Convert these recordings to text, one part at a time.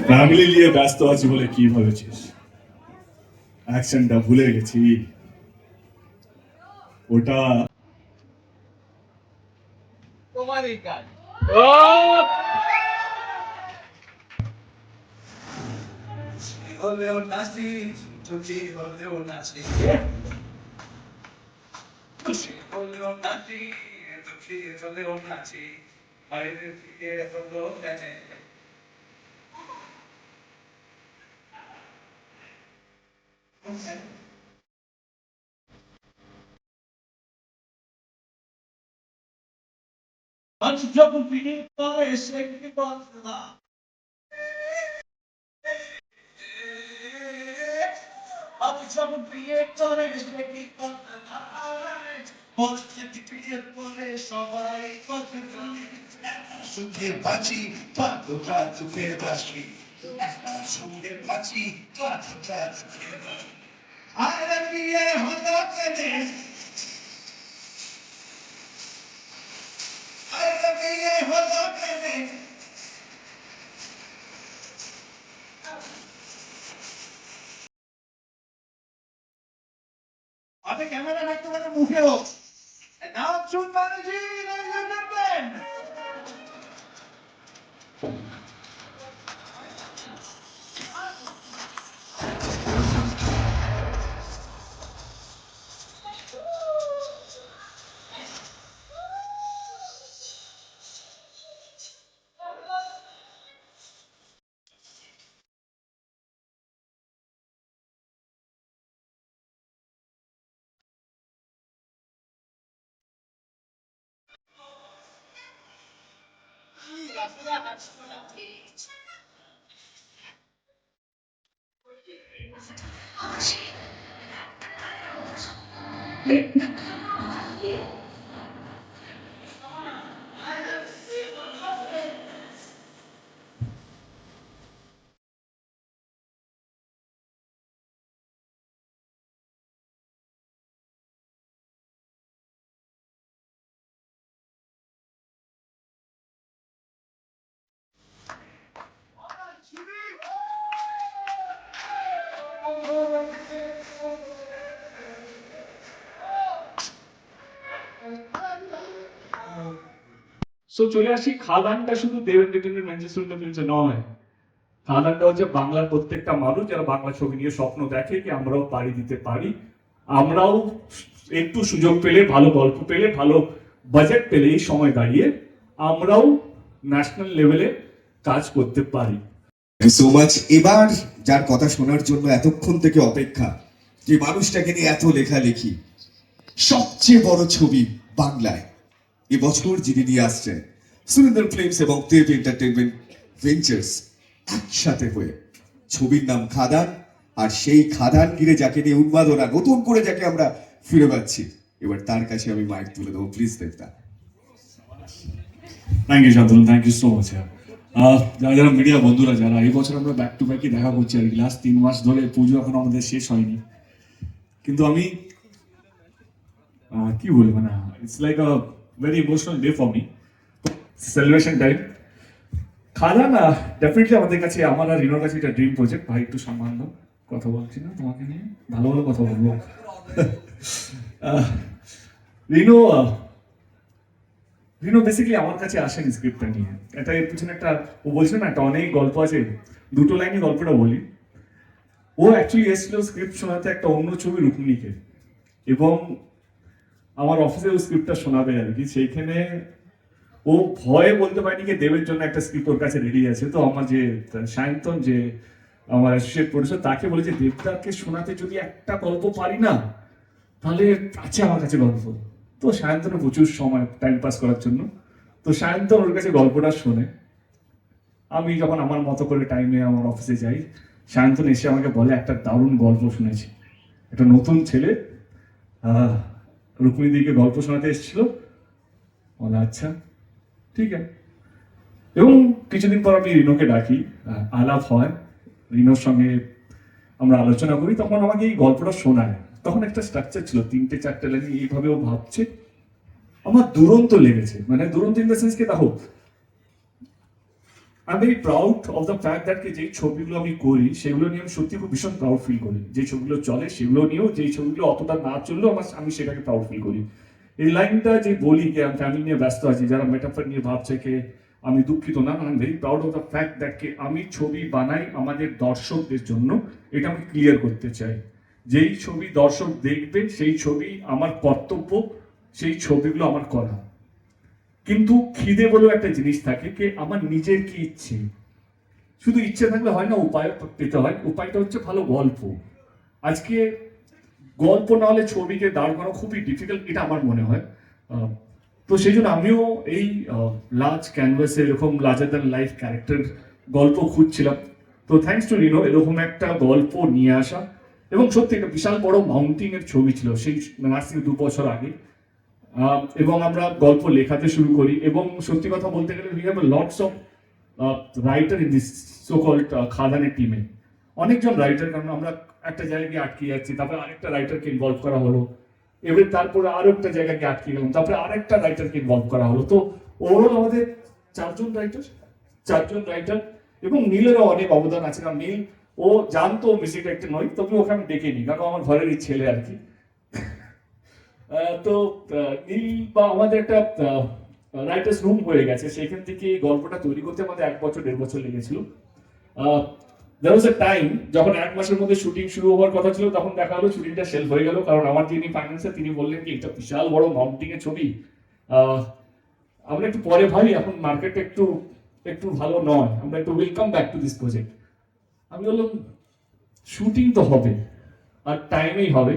Family নিয়ে ব্যস্ত আছি বলে কি ভেবেছিস? অ্যাকশনটা ভুলে গেছি। ওটা তোমারই কাজ। হলেও নাচি, খুশি হলেও নাচি, খুশি হলেও নাচি, দুঃখী হলেও নাচি, বাইরে থেকে হলো জানে। মানুষ যখন ফিরে পায় সে কি বলে না। মানুষ যখন বিয়ে করে সে কি বলে না। বলছে কি বিয়ের পরে সবাই কথা বলে। সুখে বাঁচি পাতোটা সুখে বাঁচি, সুখে বাঁচি পাতোটা সুখে বাঁচি। আর বিয়ে হলো কেনে, আর বিয়ে হলো কেনে। আরে ক্যামেরা রাখতে পারে মুখেও। নাও চুন বানাজি, ladies and gentlemen. সো চলে আসি। খাদানটা শুধু দেব এন্টারটেইনমেন্ট ম্যানচেস্টার ফিল্মসে নয়, খাদানটা হচ্ছে বাংলার প্রত্যেকটা মানুষ যারা বাংলা ছবি নিয়ে স্বপ্ন দেখে কি আমরাও পাড়ি দিতে পারি, আমরাও একটু সুযোগ পেলে, ভালো গল্প পেলে, ভালো বাজেট পেলে এই সময় দাঁড়িয়ে আমরাও ন্যাশনাল লেভেলে কাজ করতে পারি। So much. এবার যার কথা শোনার জন্য এতক্ষণ থেকে অপেক্ষা, যে মানুষটাকে নিয়ে এত লেখালেখি, সবচেয়ে বড় ছবি বাংলায় এবছর যিনি নিয়ে আসছেন, সুরেন্দ্র ফিল্মস এবং দেব এন্টারটেইনমেন্ট ভেঞ্চার্স একসাথে হয়ে, ছবির নাম খাদান। আর সেই খাদান ঘিরে যাকে নিয়ে উন্মাদনা, নতুন করে যাকে আমরা ফিরে পাচ্ছি, এবার তার কাছে আমি মাইক তুলে দেবো। প্লিজ দেবদা। Thank you Shantanu, thank you so much. যারা যারা মিডিয়া বন্ধুরা, যারা এই বছর আমরা ব্যাক টু ব্যাকই দেখা করছি আর কি, লাস্ট 3 মাস ধরে পুজো এখন আমাদের শেষ হয়নি, কিন্তু আমি কি বলি, মানে it's like a very emotional day for me, celebration time. Khadaan definitely আমাদের কাছে, আমার আর রিনোর কাছে এটা ড্রিম প্রজেক্ট। ভাই একটু সম্মান দাও, কথা বলছি না তোমাকে নিয়ে, ভালো ভালো কথা বলবো। রিনো রিনো বেসিক্যালি আমার কাছে আসেনি স্ক্রিপ্টটা নিয়ে, এটা এর পিছনে একটা, ও বলছিল না একটা অনেক গল্প আছে, দুটো লাইনে গল্পটা বলি। ও অ্যাকচুয়ালি এসেছিল স্ক্রিপ্ট শোনাতে একটা অন্য ছবি রুক্মিণীকে, এবং আমার অফিসে ও স্ক্রিপ্টটা শোনাবে আর কি। সেইখানে ও ভয়ে বলতে পারেনি যে দেবের জন্য একটা স্ক্রিপ্ট ওর কাছে রেডি আছে। তো আমার যে সায়ন্তন, যে আমার অ্যাসোসিয়েট প্রডিউসার, তাকে বলেছে দেবদাকে শোনাতে যদি একটা গল্প পারি না, তাহলে আছে আমার কাছে গল্প। তো সায়ন্তনের প্রচুর সময় টাইম পাস করার জন্য, তো সায়ন্তন ওর কাছে গল্পটা শোনে। আমি যখন আমার মতো করে টাইমে আমার অফিসে যাই, সায়ন্তন এসে আমাকে বলে একটা দারুণ গল্প শুনেছি, একটা নতুন ছেলে রুক্মিণী দিকে গল্প শোনাতে এসেছিল। বলে আচ্ছা ঠিক আছে। এবং কিছুদিন পর আমি রিনোকে ডাকি, আলাপ হয়, রিনোর সঙ্গে আমরা আলোচনা করি, তখন আমাকে এই গল্পটা শোনায়। তখন একটা স্ট্রাকচার ছিল, 3-4 লাইন, এইভাবে ও ভাবছে। আমার দুরন্ত লেগেছে, মানে দুরন্ত ইন দ্য সেন্স কে দেখো, I am very proud of the fact that যেই ছবিগুলো আমি করি সেগুলো নিয়ে আমি সত্যি খুব ভীষণ প্রাউড ফিল করি। যে ছবিগুলো চলে সেগুলো নিয়েও, যেই ছবিগুলো অতটা না চললেও আমি সেটাকে প্রাউড ফিল করি। এই লাইনটা যে বলি যে আমি ফ্যামিলি নিয়ে ব্যস্ত আছি, যারা মেটাফার নিয়ে ভাবছে কে আমি দুঃখিত না, I am very proud of the fact that আমি ছবি বানাই আমাদের দর্শকদের জন্য, এটা আমি ক্লিয়ার করতে চাই। যেই ছবি দর্শক দেখবে সেই ছবি আমার কর্তব্য, সেই ছবিগুলো আমার করা। কিন্তু খিদে বলেও একটা জিনিস থাকে কি আমার নিজের কি ইচ্ছে, শুধু ইচ্ছে থাকলে হয় না, উপায় পেতে হয়। উপায়টা হচ্ছে ভালো গল্প। আজকে গল্প না হলে ছবিকে দাঁড় করানো খুবই ডিফিকাল্ট, এটা আমার মনে হয়। তো সেই জন্য আমিও এই লার্জ ক্যানভাসে এরকম লার্জার দ্যান লাইফ ক্যারেক্টার গল্প খুঁজছিলাম। তো থ্যাঙ্কস টু রিনো এরকম একটা গল্প নিয়ে আসা, এবং সত্যি একটা বিশাল বড় মাউন্টিং এর ছবি ছিল সেই নার্সিং 2 বছর আগে। এবং আমরা গল্প লেখাতে শুরু করি, এবং সত্যি কথা বলতে গেলে we have lots of writer in this so called খাদানের টিমে। অনেকজন রাইটার, কারণ আমরা একটা জায়গায় গিয়ে আটকে যাচ্ছি, তারপরে আরেকটা রাইটারকে ইনভলভ করা হলো, এবারে তারপরে আরো একটা জায়গায় গিয়ে আটকে গেলাম, তারপরে আরেকটা রাইটারকে ইনভলভ করা হলো। তো ওভারঅল আমাদের চারজন রাইটার, এবং নীলেরও অনেক অবদান আছে। কারণ নীল ও জানতো মিউজিক ডাইরেক্টর নয়, তবে ওকে আমি ডেকে নিই, কারণ আমার ঘরেরই ছেলে আর কি। তো নীল বা আমাদের একটা রাইটার্স রুম হয়ে গেছে, সেখান থেকে এই গল্পটা তৈরি করতে আমাদের 1 বছর 1.5 বছর লেগেছিল। দেয়ার ওয়াজ এ টাইম যখন 1 মাসের মধ্যে শুটিং শুরু হওয়ার কথা ছিল, তখন দেখা হলো শুটিংটা শেলফ হয়ে গেল, কারণ আমার যিনি ফাইন্যান্সার তিনি বললেন কি এটা বিশাল বড় মাউন্টিং এর ছবি, আমরা একটু পরে ভাবি, এখন মার্কেটটা একটু ভালো নয়, আমরা একটু welcome back to this project. আমি বললাম শুটিং তো হবে আর টাইমেই হবে।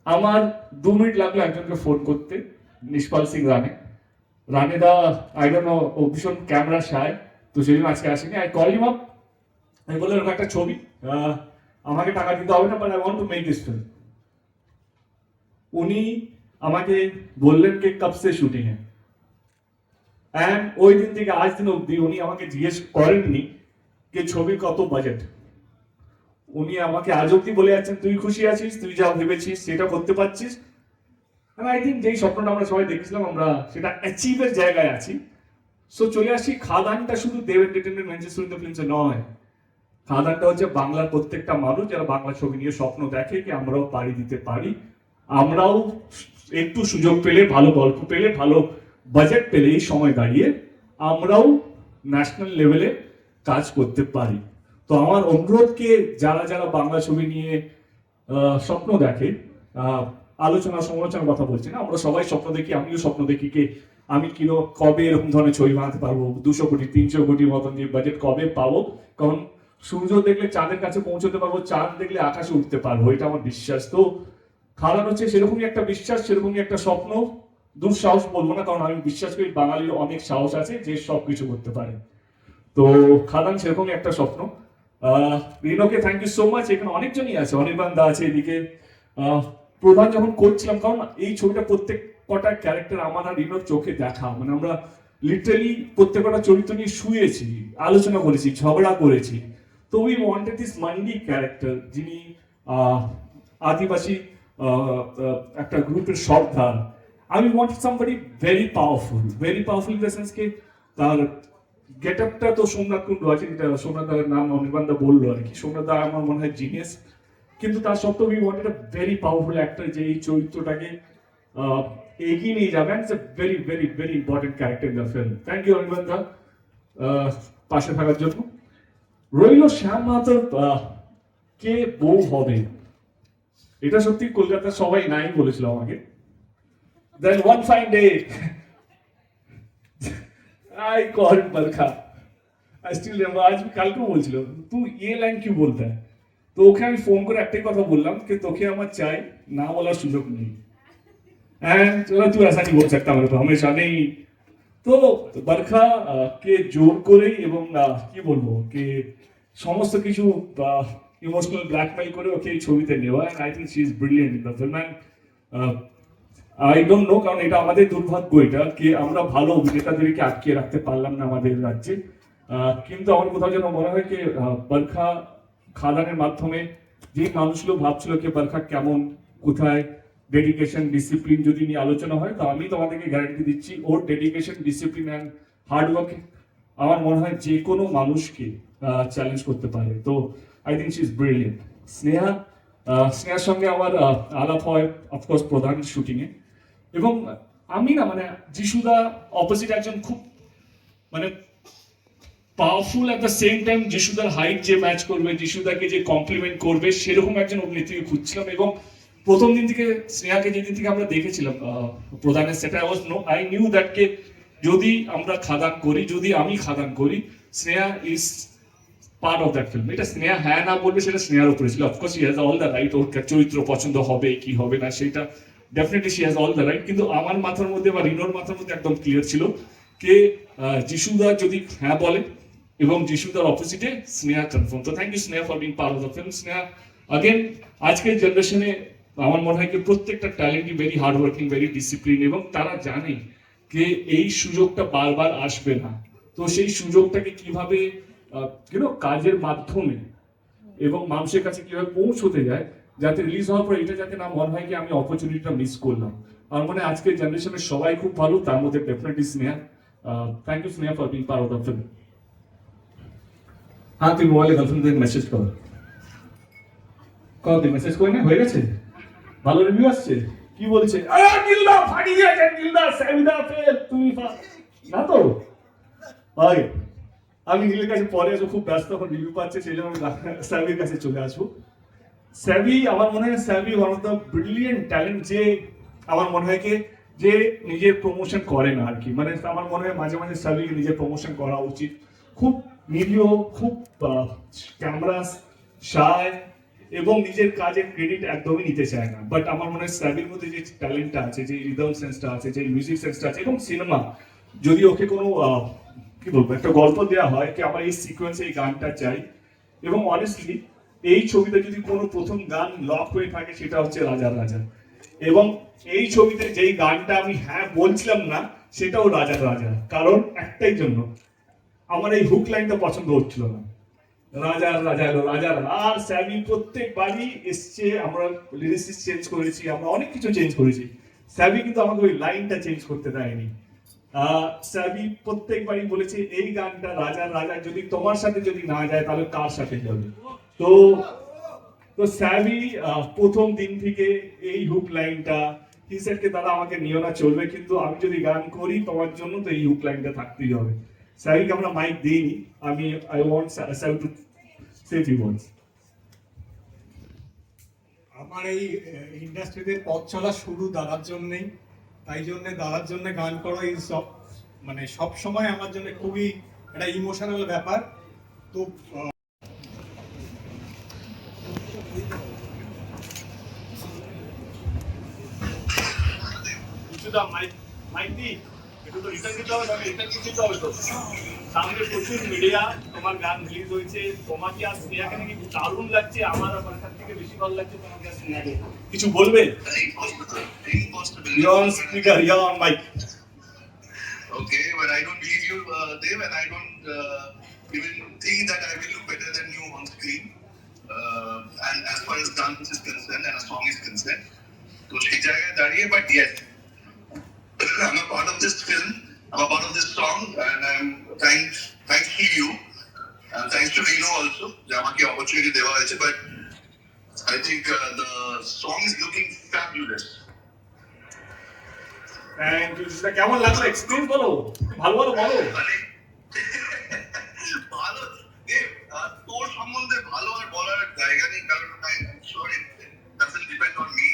আমার 2 মিনিট লাগলো একজনকে ফোন করতে, নিষ্পাল সিং রানেদা, আই ডোন্ট নো, ও ভীষণ ক্যামেরা শায়, তো সেই জন্য আজকে আসেনি। আই কল হিম আপ, আমি বললাম এরকম একটা ছবি, আমাকে টাকা দিতে হবে না, but I want to make this film. উনি আমাকে বললেন কি কব সে শুটিং হ্যাঁ, এন্ড ওই দিন থেকে আজ দিন অব্দি উনি আমাকে জিজ্ঞেস করেননি যে ছবির কত বাজেট। উনি আমাকে আজ অব্দি বলে যাচ্ছেন তুই খুশি আছিস, তুই যা ভেবেছিস সেটা করতে পারছিস। আই থিঙ্ক যেই স্বপ্নটা আমরা সবাই দেখছিলাম আমরা সেটা অ্যাচিভের জায়গায় আছি। সো চলে আসি, খাদানটা শুধু দেব এন্টারটেইনমেন্ট ম্যানচেস্টার ফিল্মসে নয়, খাদানটা হচ্ছে বাংলার প্রত্যেকটা মানুষ যারা বাংলা ছবি নিয়ে স্বপ্ন দেখে কি আমরাও পাড়ি দিতে পারি, আমরাও একটু সুযোগ পেলে, ভালো গল্প পেলে, ভালো বাজেট পেলে, এই সময় দাঁড়িয়ে আমরাও ন্যাশনাল লেভেলে কাজ করতে পারি। তো আমার অনুরোধকে যারা যারা বাংলা ছবি নিয়ে স্বপ্ন দেখে, আলোচনা সমালোচনার কথা বলছি না, আমরা সবাই স্বপ্ন দেখি, আমিও স্বপ্ন দেখি কি আমি কবে এরকম ধরনের ছবি বানাতে পারবো, 200 কোটি 300 কোটির মতন দিয়ে বাজেট কবে পাবো, কারণ সূর্য দেখলে চাঁদের কাছে পৌঁছতে পারবো, চাঁদ দেখলে আকাশে উঠতে পারবো, এটা আমার বিশ্বাস। তো খাদান হচ্ছে সেরকমই একটা বিশ্বাস, সেরকমই একটা স্বপ্ন। দুঃসাহস বলবো না, কারণ আমি বিশ্বাস করি বাঙালির অনেক সাহস আছে যে সবকিছু করতে পারে। তো খাদান সেরকমই একটা স্বপ্ন। রিনোকে থ্যাংক ইউ সো মাচ। এখানে অনেকজনই আছে, অনির্বাণ দা আছে এদিকে। প্রধান যখন করছিলাম, কারণ এই ছবিটা প্রত্যেক কটা ক্যারেক্টার আমার আর রিনোর চোখে দেখা, মানে আমরা লিটারালি প্রত্যেক কটা চরিত্র নিয়ে শুয়েছি, আলোচনা করেছি, ঝগড়া করেছি। তো উই ওয়ান্টেড দিস মান্ডি ক্যারেক্টার, যিনি আদিবাসী একটা গ্রুপের সর্দার। আমি wanted somebody very powerful in the sense কে তার গেট আপটা তো সোমনাথ কুন্ডু আছে, যেটা সোমনাথ দার নাম অনির্বাণ দা বললো আর কি। সোমনাথ দা আমার মনে হয় জিনিয়াস, কিন্তু তার সত্ত্বেও we wanted a very powerful actor যে এই চরিত্রটাকে এগিয়ে নিয়ে যাবে। It's a very very very important character in the film. Thank you Anirban দা পাশে থাকার জন্য। রইল শ্যাম মাহাতোর কে বউ হবে, এটা সত্যি কলকাতার সবাই নাই বলেছিল আমাকে। Then one fine day, I called Barkha. I still remember, आज भी कल को बोलছিল तू ये लाइन क्यों बोलता है, তো ওকে আমি ফোন করে একটাই কথা বললাম कि তোকে আমার চাই, না বলার সুযোগ নেই। एंड तू ऐसा नहीं बोल सकता मेरे को, हमेशा नहीं। তো বারখা কে জোর করেই এবং কি বলবো que সমস্ত কিছু ইমোশনাল ব্ল্যাকমেইল করে ওকে এই ছবিতে নেওয়া। And I think she is brilliant in the film. And I don't know, কারণ এটা আমাদের দুর্ভাগ্য এটা কি আমরা ভালো অভিনেতাদেরকে আটকে রাখতে পারলাম না আমাদের রাজ্যে। কিন্তু আমার কোথাও যেন মনে হয় কি বারখা খাদানের মাধ্যমে যে মানুষগুলো ভাবছিল কি বারখা কেমন, কোথায়, ডেডিকেশন ডিসিপ্লিন যদি নিয়ে আলোচনা হয়, তো আমি তোমাদেরকে গ্যারান্টি দিচ্ছি ওর dedication discipline and hard work আমার মনে হয় যে কোনো মানুষকে চ্যালেঞ্জ করতে পারে। তো I think she is brilliant. স্নেহার সঙ্গে আমার আলাপ হয় অফকোর্স প্রধান শুটিংয়ে, এবং আমি না মানে যিশুদা অপোজিট একজন খুব মানে powerful, at the same time যিশুদার হাইট যে ম্যাচ করবে, যিশুদাকে যে কমপ্লিমেন্ট করবে, সেরকম একজন অভিনেত্রীকে খুঁজছিলাম। এবং প্রথম দিন থেকে স্নেহাকে যেদিন থেকে আমরা দেখেছিলাম প্রধানের সেটা আই নিউ দ্যাট কে যদি আমরা খাদান করি, যদি আমি খাদান করি, Sneha is part of that film. এটা স্নেহা হ্যাঁ না বলবে সেটা স্নেহার উপরে ছিল। Of course he has all the right, ওর চরিত্র পছন্দ হবে কি হবে না সেটা definitely she has all the right. কিন্তু আমার মাথার মধ্যে বা রিনোর মাথার মধ্যে একদম ক্লিয়ার ছিল কে যিশুদা যদি হ্যাঁ বলে এবং যিশুদার অপোজিটে স্নেহা কনফার্ম। তো thank you Sneha for being part of the film. Sneha again আজকের জেনারেশনে আমার মনে হয় কি প্রত্যেকটা ট্যালেন্টই very hard working, very discipline, এবং তারা জানে যে এই সুযোগটা বারবার আসবে না। তো সেই সুযোগটাকে কিভাবে কাজের মাধ্যমে এবং মানুষের কাছে কিভাবে পৌঁছতে যায়, যাতে রিলিজ হওয়ার পর এটা যাতে না মনে হয় কি আমি অপরচুনিটিটা মিস করলাম। আমার মনে হয় আজকের জেনারেশনের সবাই খুব ভালো, তার মধ্যে definitely Sneha. Thank you Sneha for being part of the film. হ্যাঁ, তুই মোবাইলে গার্লফ্রেন্ডদের মেসেজ কর, তুই মেসেজ করে না, হয়ে গেছে, ভালো রিভিউ আসছে, কি বলছে? নীলদা ফাটি দিয়েছে, নীলদা সাবিদা ফেল, তুমি না তো ভাই। আমি নীলের কাছে পরে আসবো, খুব ব্যস্ত, এখন রিভিউ পাচ্ছে, সেই জন্য আমি স্যাভির কাছে চলে আসবো। স্যাভি, আমার মনে হয় Savvy one of the brilliant talent, যে আমার মনে হয় কি যে নিজের প্রমোশন করে না আর কি। মানে আমার মনে হয় মাঝে মাঝে স্যাভিকে নিজের প্রমোশন করা উচিত। খুব নিরীহ, খুব ক্যামেরা শায়, এবং নিজের কাজের ক্রেডিট একদমই নিতে চায় না। বাট আমার মনে হয় স্যাভির মধ্যে যে ট্যালেন্টটা আছে, যে রিদম সেন্সটা আছে, যে মিউজিক সেন্সটা আছে, এবং সিনেমা যদি ওকে কোনো কি বলবো একটা গল্প দেওয়া হয় কি আমার এই সিকোয়েন্সে এই গানটা চাই, এবং অনেস্টলি এই ছবিতে যদি কোনো প্রথম গান লক হয়ে থাকে সেটা হচ্ছে রাজার রাজা। এবং এই ছবিতে যেই গানটা আমি হ্যাঁ বলছিলাম না সেটাও রাজার রাজা, কারণ একটাই জন্য আমার এই হুক লাইনটা পছন্দ হচ্ছিল না। রাজার রাজা এলো, রাজার। আর স্যাভি প্রত্যেকবারই এসছে, আমরা লিরিক্স চেঞ্জ করেছি, আমরা অনেক কিছু চেঞ্জ করেছি, স্যাভি কিন্তু আমাকে ওই লাইনটা চেঞ্জ করতে দেয়নি। স্যাভি প্রত্যেকবারই বলেছে এই গানটা রাজার রাজা যদি তোমার সাথে যদি না যায় তাহলে কার সাথে যাবে। তো তো স্যাভি প্রথম দিন থেকে এই হুক লাইনটা হিসেবকে দাদা আমাকে নিও না চলবে, কিন্তু আমি যদি গান করি তোমার জন্য তো এই হুক লাইনটা থাকতেই হবে। স্যাভিকে আমরা মাইক দিইনি, I want Savvy to say few words. আমার এই ইন্ডাস্ট্রিতে পথ চলা শুরু দাদার জন্যই, তাই জন্যে দাদার জন্য গান করা ইজ মানে সব সময় আমার জন্য খুবই একটা ইমোশনাল ব্যাপার। তো কিছুটা মাইক মাইক দি, একটু তো রিটার্ন দিতে হবে, রিটার্ন দিতে হবে তো। সামনে প্রচুর মিডিয়া, তোমার গান রিলিজ হয়েছে, তোমাকে আর স্নেহাকে নাকি দারুণ লাগছে, আমার আপনার থেকে বেশি ভালো লাগছে তোমাকে আর স্নেহাকে। কিছু বলবে? You're on speaker, you're on mic. Okay, but I don't believe you, Dev, and I don't even think that I will look better than you on screen. And as far as dance is concerned and a song is concerned, so সেই জায়গায় দাঁড়িয়ে, but yes, I'm a part of this film, I'm a part of this song, and I'm thanks to you, and thanks to Rino also, যে আমাকে opportunity দেওয়া হয়েছে, but I think the song is looking fabulous. Thank you. কেমন লাগলো experience বলো, ভালো ভালো বলো। ভালো দেব, তোর সম্বন্ধে ভালো আর বলার জায়গা নেই, কারণ ডাজন্ট ডিপেন্ড অন মি।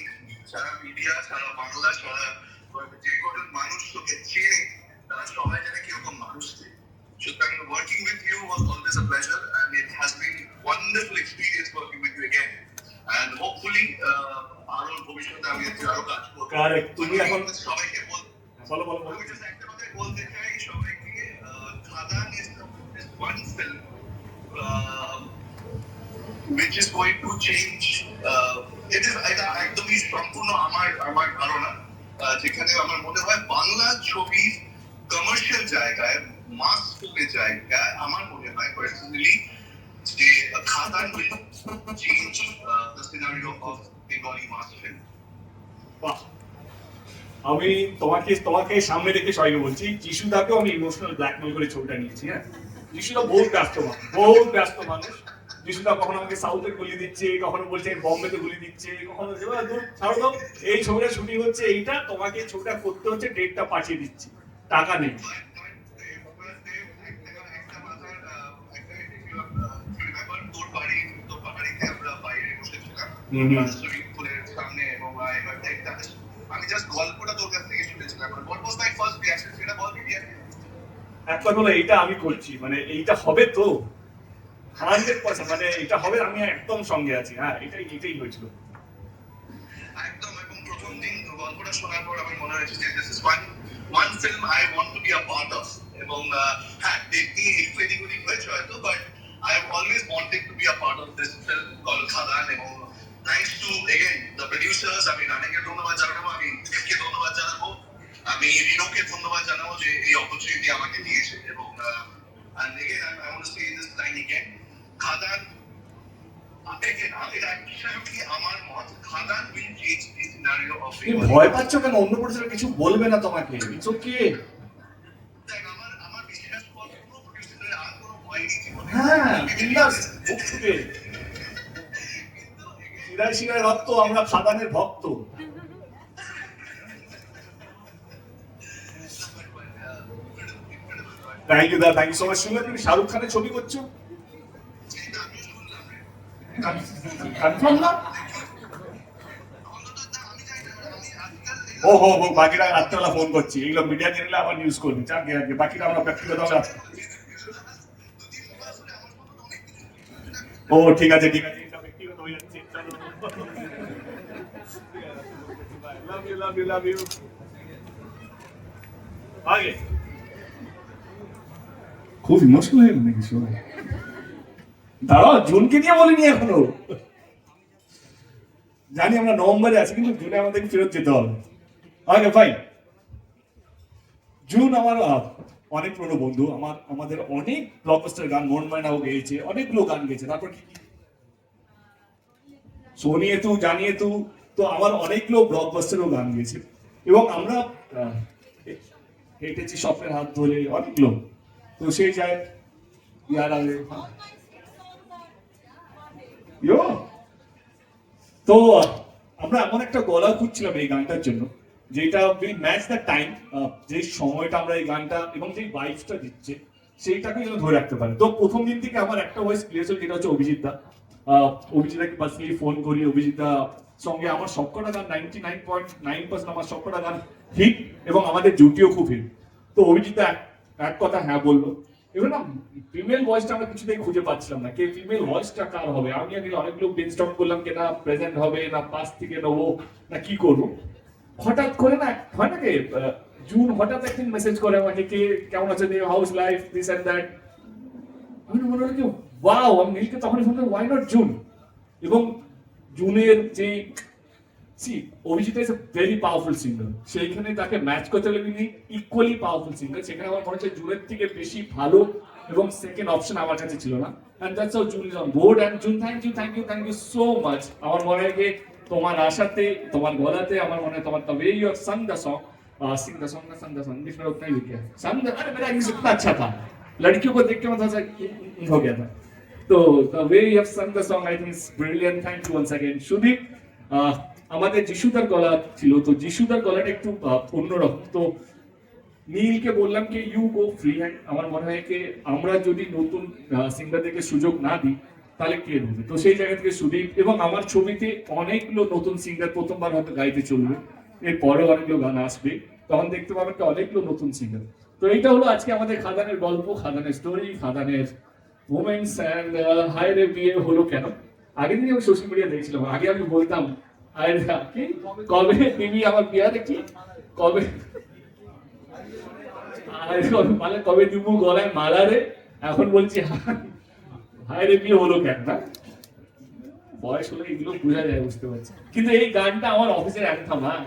সারা মিডিয়া, সারা বাংলা, সারা যে কজন মানুষ তোকে চেনে তারা সবাই জানে কিরকম মানুষ তুই। সুতরাং working with you was always a pleasure, and it has been wonderful experience working with you again, and hopefully আরো ভবিষ্যতে আমি আরো কাজ করবো। কারেক্ট, তুমি এখন সবাইকে বলো বলো বলো। আমি just একটা কথাই বলতে চাই সবাইকে, খাদান is one film which is going to change. এটা একদমই সম্পূর্ণ আমার ধারণা, যেখানে আমার মনে হয় বাংলা ছবি কমার্শিয়াল জায়গায়, মাস ফিল্মের জায়গায়, আমার মনে হয় পার্সোনালি যে খাদান will change the scenario of Bengali mass film. বাহ, আমি তোমাকে সামনে রেখে সবাইকে বলছি, যিশুদাকেও আমি ইমোশনাল ব্ল্যাকমেল করে ছবিটা নিয়েছি। হ্যাঁ, যিশুদা বহুত ব্যস্ত মানুষ। যিশুদা কখনো আমাকে সাউথে গুলি দিচ্ছে, কখনো বলছে বম্বেতে গুলি দিচ্ছে, কখনো ছাড়ো দাও, এই ছবিটা শুটিং হচ্ছে, এইটা তোমাকে ছবিটা করতে হচ্ছে, ডেটটা পাঠিয়ে দিচ্ছি, টাকা নেই। আমি জাস্ট গল্পটা তোর কাছ থেকে শুনেছিলাম। What was my first reaction? সেটা বল কি? এক কথা হলো এইটা আমি করছি, মানে এইটা হবে তো 100%, মানে এটা হবে, আমি একদম সঙ্গে আছি। হ্যাঁ, এটাই হয়েছিল। একদম, এবং প্রথম দিন গল্পটা শোনার পর আমার মনে হয়েছে যে this is one film I want to be a part of. এবং হ্যাঁ, দেখতে একটু এদিক ওদিক হয়েছে হয়তো, but I have always wanted to be a part of this film called Khadaan. এবং thanks to again the producers, আমি রানিকে ধন্যবাদ জানাবো, আমি দেবকে ধন্যবাদ জানাবো, আমি রিনোকে ধন্যবাদ জানাবো যে এই অপরচুনিটি আমাকে দিয়েছে। এবং and again I want to say this line again, Khadaan again এটা absolutely আমার মত, খাদান will change the scenario of তুমি ভয় পাচ্ছ কেন? অন্য প্রডিউসার কিছু বলবে না তোমাকে, ইটস ওকে। দেখ, আমার বিশ্বাস কর, কোনো প্রডিউসারের আর কোনো ভয় নেই জীবনে। হ্যাঁ, বিন্দাস বুক ছুটে শিরায় রক্ত, আমরা খাদানের ভক্ত। থ্যাংক ইউ দা, থ্যাংক ইউ সো মাচ। শুনলে তুমি শাহরুখ খানের ছবি করছো? কনফার্ম না? ও হো হো, বাকিরা রাত্রেবেলা ফোন করছি, এগুলো মিডিয়া চ্যানেলে আবার নিউজ করবি, যাকে আগে বাকিরা আমরা ব্যক্তিগত। ও ঠিক আছে, ঠিক আছে, এটা ব্যক্তিগত হয়ে যাচ্ছে। Love you, love you, love you. আগে খুব ইমোশনাল হয়ে গেল নাকি সবাই? দাঁড়াও, জুনকে নিয়ে বলিনি এখনো। জানি আমরা নভেম্বরে আছি, কিন্তু জুনে আমাদেরকে ফেরত যেতে হবে। আগে ভাই, জুন আমার অনেক পুরনো বন্ধু, আমাদের অনেক ব্লকবাস্টার গান, মন ময়নাও গেয়েছে, অনেকগুলো গান গেয়েছে। তারপর কি সোনিয়ে তু জানিয়ে তু, তো আমার অনেকগুলো ব্লকবাস্টারও গান গেয়েছে। এবং আমরা হেঁটেছি স্বপ্নের হাত ধরে অনেকগুলো। তো সেই যায় ইয়ার আগে তো আমরা এমন একটা গলা খুঁজছিলাম এই গানটার জন্য, যেটা ম্যাচ দ্য টাইম, যে সময়টা আমরা এই গানটা এবং যে ভাইবসটা দিচ্ছে সেইটাকে যেন ধরে রাখতে পারে। তো প্রথম দিন থেকে আমার একটা ভয়েস ক্লিয়ার ছিল, যেটা হচ্ছে অভিজিৎ দা। অভিজিৎদাকে পার্সোনালি ফোন করি, অভিজিৎ দা সঙ্গে আমার সবকটা গান 99.9% আমার সবকটা গান হিট, এবং আমাদের জুটিও খুব হিট। তো অভিজিৎ দা এক কথা হ্যাঁ বললো। এবার না, ফিমেল ভয়েসটা আমরা কিছুতেই খুঁজে পাচ্ছিলাম না, কে ফিমেল ভয়েসটা কার হবে। আমি আগে অনেকগুলো ব্রেনস্টর্ম করলাম, কে না প্রেজেন্ট হবে, না পাস থেকে নেবো, না কি করবো। হঠাৎ করে না হয় না, কে জুন হঠাৎ একদিন মেসেজ করে আমাকে, কে কেমন আছে, how's life, this and that. আমি মনে হলো কি ওয়াও, আমি নীলকে তখনই ফোন করি, ওয়াই নট জুন। এবং জুনের যে Abhijit is a very powerful singer, সেইখানে তাকে ম্যাচ করতে গেলে তিনি ইকুয়ালি পাওয়ারফুল সিঙ্গার। সেখানে আমার মনে হচ্ছে জুনের থেকে বেশি ভালো এবং সেকেন্ড অপশন আমার কাছে ছিল না। And that's how June is on board. And June, thank you so much. আমার মনে হয় যে তোমার আশাতে, তোমার গলাতে, আমার মনে হয় তোমার the way you have sung the song, sing the song ना संग द सॉन्ग, इंग्लिश में उतना ही लिखा है संग। अरे मेरा इंग्लिश इतना अच्छा था, लड़कियों को देख के मतलब हो गया था। तो the way you have sung the song, I think is brilliant. Thank you once again, Sudip. আমাদের যিশুদার গলা ছিল, তো যিশুদার গলাটা একটু অন্যরকম। তো নীলকে বললাম কি ইউ গো ফ্রি হ্যান্ড। আমার মনে হয় কি আমরা যদি নতুন সিঙ্গারদেরকে সুযোগ না দিই তাহলে কে দেবে। তো সেই জায়গা থেকে সুদীপ, এবং আমার ছবিতে অনেকগুলো নতুন সিঙ্গার প্রথমবার হয়তো গাইতে চলবে, এর পরেও অনেকগুলো গান আসবে, তখন দেখতে পাবেন অনেকগুলো নতুন সিঙ্গার। তো এইটা হলো আজকে আমাদের খাদানের গল্প, খাদানের স্টোরি, খাদানের মোমেন্টস। অ্যান্ড হায়রে বিয়ে হলো কেন। আগের দিন আমি সোশ্যাল মিডিয়া দেখছিলাম, আগে আমি বলতাম আরে কি কবে দিবি আমার বিয়া, দেখি কবে মানে কবে দিব গলায় মালা রে। এখন বলছি হায়রে বিয়ে হলো কেন। না বয়স হলে এগুলো বোঝা যায়, বুঝতে পারছি। কিন্তু এই গানটা আমার অফিসের অ্যান্থাম। হ্যাঁ,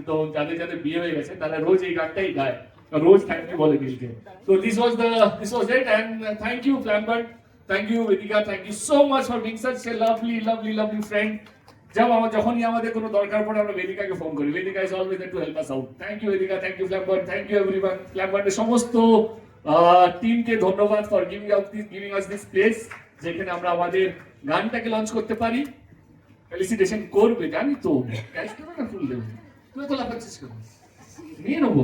তো যাদের যাদের বিয়ে হয়ে গেছে তারা রোজ এই গানটাই গায়, রোজ থ্যাংক ইউ বলে দিলকে। তো this was it. And thank you Flambert, thank you Vedika, thank you so much for being such a lovely friend. যখনই আমাদের কোনো দরকার পড়ে আমরা বেদিকাকে ফোন করি, Vedika is always there to help us out. Thank you Vedika, thank you Flamburn, thank you everyone. ফ্ল্যামবার্নের সমস্ত টিমকে ধন্যবাদ for giving us this place, যেখানে আমরা আমাদের গানটাকে লঞ্চ করতে পারি। ফেলিসিটেশন করবে জানি তো, ক্যাশ দেবে না ফুল দেবে, তুই তো লাফাচ্ছিস কেন, নিয়ে নেবো।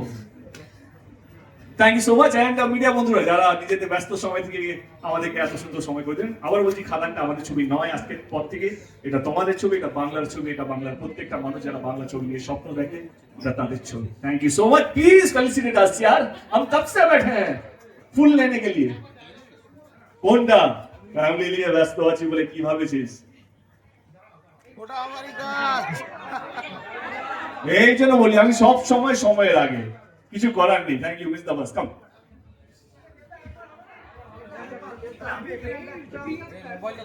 Thank you so much. And media বন্ধুরা যারা নিজেদের ব্যস্ত সময় থেকে আমাদেরকে এত সুন্দর সময় করে দেন, আবার বলছি খাদানটা আমাদের ছবি নয় আজকের পর থেকে, এটা তোমাদের ছবি, এটা বাংলার ছবি, এটা বাংলার প্রত্যেকটা মানুষ যারা বাংলা ছবি নিয়ে স্বপ্ন দেখে, এটা তাদের ছবি। Thank you so much. Please felicitate us यार, हम कब से बैठे हैं ফুল लेने के लिए। কোনটা ফ্যামিলি নিয়ে ব্যস্ত আছি বলে কি ভাবেছিস? ওটা আমারই কাজ। এই জন্য বলি আমি সব সময় সময়ের আগে, কিছু করার নেই। Thank you miss the bus, come. মোবাইলটা